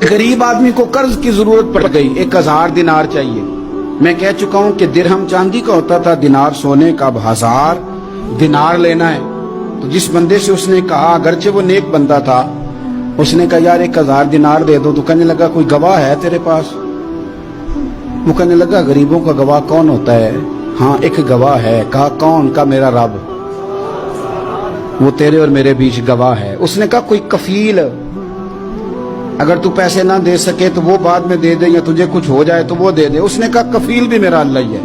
गरीब आदमी को कर्ज की जरूरत पड़ गई, 1000 दिनार चाहिए। मैं कह चुका हूं कि दिरहम चांदी का होता था, दिनार सोने का। अब 1000 दिनार लेना है। तो जिस बंदे से उसने कहा, अगरचे वो नेक बंदा था, उसने कहा यार 1000 दिनार दे दो। तो कहने लगा कोई गवाह है तेरे पास? वो कहने लगा गरीबों का गवाह कौन होता है? हाँ एक गवाह है। कहा कौन? का मेरा रब, वो तेरे और मेरे बीच गवाह है। उसने कहा कोई कफील, अगर तू पैसे ना दे सके तो वो बाद में दे दे, या तुझे कुछ हो जाए तो वो दे दे। उसने कहा कफील भी मेरा अल्लाह ही है।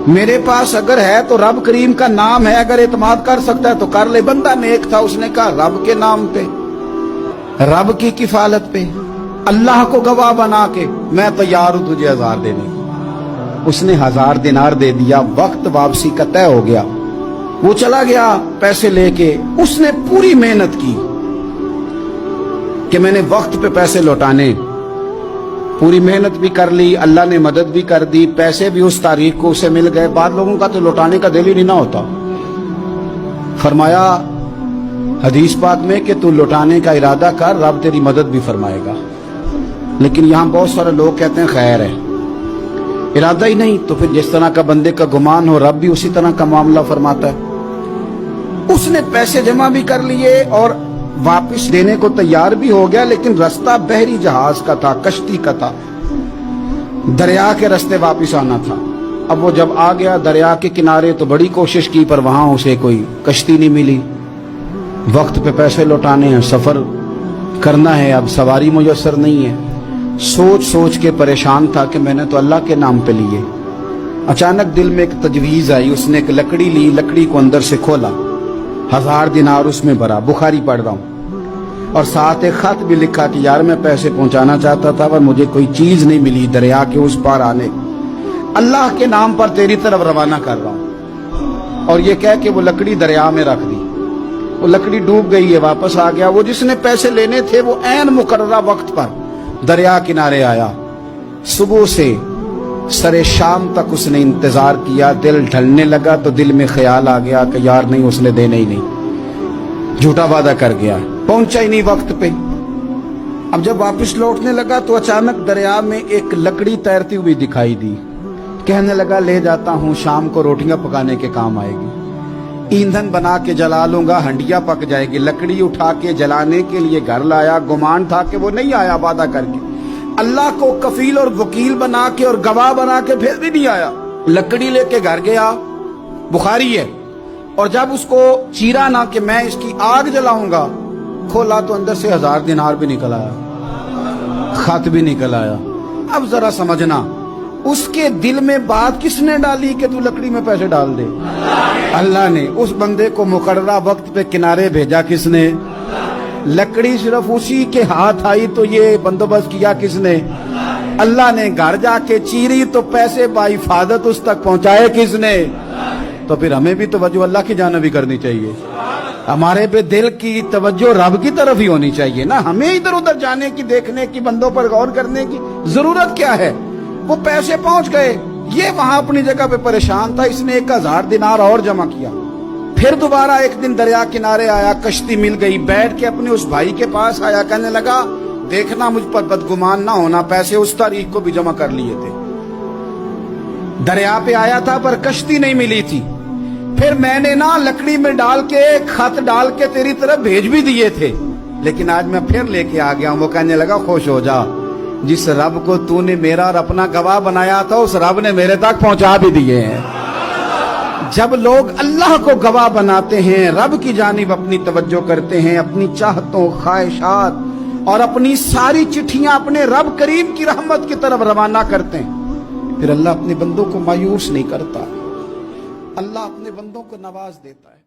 मेरे पास अगर है तो रब करीम का नाम है, अगर एतमाद कर सकता है तो कर ले। बंदा नेक था, उसने कहा रब के नाम पे, रब की किफालत पे, अल्लाह को गवाह बना के मैं तैयार हूं तुझे 1000 देने। उसने 1000 दिनार दे दिया। वक्त वापसी का तय हो गया। वो चला गया पैसे लेके। उसने पूरी मेहनत की कि मैंने वक्त पे पैसे लौटाने, पूरी मेहनत भी कर ली, अल्लाह ने मदद भी कर दी, पैसे भी उस तारीख को उसे मिल गए। बाद लोगों का तो लौटाने का दिल ही नहीं ना होता। फरमाया हदीस पाक में कि तू लौटाने का इरादा कर, रब तेरी मदद भी फरमाएगा। लेकिन यहां बहुत सारे लोग कहते हैं खैर है, इरादा ही नहीं। तो फिर जिस तरह का बंदे का गुमान हो, रब भी उसी तरह का मामला फरमाता है। उसने पैसे जमा भी कर लिए और वापस देने को तैयार भी हो गया, लेकिन रास्ता बहरी जहाज का था, कश्ती का था, दरिया के रास्ते वापस आना था। अब वो जब आ गया दरिया के किनारे तो बड़ी कोशिश की, पर वहां उसे कोई कश्ती नहीं मिली। वक्त पे पैसे लौटाने हैं, सफर करना है, अब सवारी मुयस्सर नहीं है। सोच सोच के परेशान था कि मैंने तो अल्लाह के नाम पे लिए। अचानक दिल में एक तजवीज आई। उसने एक लकड़ी ली, लकड़ी को अंदर से खोला, 1000 दिनार उसमें भरा। बुखारी पढ़ रहा हूं, और साथ एक खत भी लिखा कि यार मैं पैसे पहुंचाना चाहता था पर मुझे कोई चीज नहीं मिली दरिया के उस पार आने, अल्लाह के नाम पर तेरी तरफ रवाना कर रहा हूं। और ये कह के वो लकड़ी दरिया में रख दी। वो लकड़ी डूब गई है, वापस आ गया। वो जिसने पैसे लेने थे वो ऐन मुकर्ररा वक्त पर दरिया किनारे आया। सुबह से सरे शाम तक उसने इंतजार किया। दिल ढलने लगा तो दिल में ख्याल आ गया कि यार नहीं, उसने देने ही नहीं, झूठा वादा कर गया, पहुंचा ही नहीं वक्त पे। अब जब वापस लौटने लगा तो अचानक दरिया में एक लकड़ी तैरती हुई दिखाई दी। कहने लगा ले जाता हूं, शाम को रोटियां पकाने के काम आएगी, ईंधन बना के जला लूंगा, हंडिया पक जाएगी। लकड़ी उठा के जलाने के लिए घर लाया। गुमान था कि वो नहीं आया वादा करके। अल्लाह को कफील और वकील बना के और गवाह बना के फिर भी नहीं आया। लकड़ी लेके घर गया, बुखारी है, और जब उसको चीरा ना कि मैं इसकी आग जलाऊंगा, खोला तो अंदर से 1000 दिनार भी निकल आया, खत भी निकल आया। अब जरा समझना, उसके दिल में बात किसने डाली कि तू लकड़ी में पैसे डाल दे? अल्लाह ने। उस बंदे को मुकर्ररा वक्त पे किनारे भेजा किसने? लकड़ी सिर्फ उसी के हाथ आई तो ये बंदोबस्त किया किसने? अल्लाह ने। घर जाके चीरी तो पैसे बाहिफाजत उस तक पहुंचाए किसने? तो फिर हमें भी तवज्जो अल्लाह की जानिब भी करनी चाहिए। हमारे पे दिल की तवज्जो रब की तरफ ही होनी चाहिए ना। हमें इधर उधर जाने की, देखने की, बंदों पर गौर करने की जरूरत क्या है? वो पैसे पहुंच गए, ये वहां अपनी जगह पे परेशान था। इसने 1000 दिनार और जमा किया। फिर दोबारा एक दिन दरिया किनारे आया, कश्ती मिल गई, बैठ के अपने उस भाई के पास आया। कहने लगा देखना मुझ पर बदगुमान ना होना, पैसे उस तारीख को भी जमा कर लिए थे। दरिया पे आया था पर कश्ती नहीं मिली थी। फिर मैंने ना लकड़ी में डाल के, खत डाल के तेरी तरफ भेज भी दिए थे, लेकिन आज मैं फिर लेके आ गया हूं। वो कहने लगा खुश हो जा, जिस रब को तूने मेरा और अपना गवाह बनाया था उस रब ने मेरे तक पहुंचा भी दिए हैं। जब लोग अल्लाह को गवाह बनाते हैं, रब की जानिब अपनी तवज्जो करते हैं, अपनी चाहतों, ख्वाहिशात और अपनी सारी चिट्ठियां अपने रब करीम की रहमत की तरफ रवाना करते हैं, फिर अल्लाह अपने बंदों को मायूस नहीं करता। अल्लाह अपने बंदों को नवाज देता है।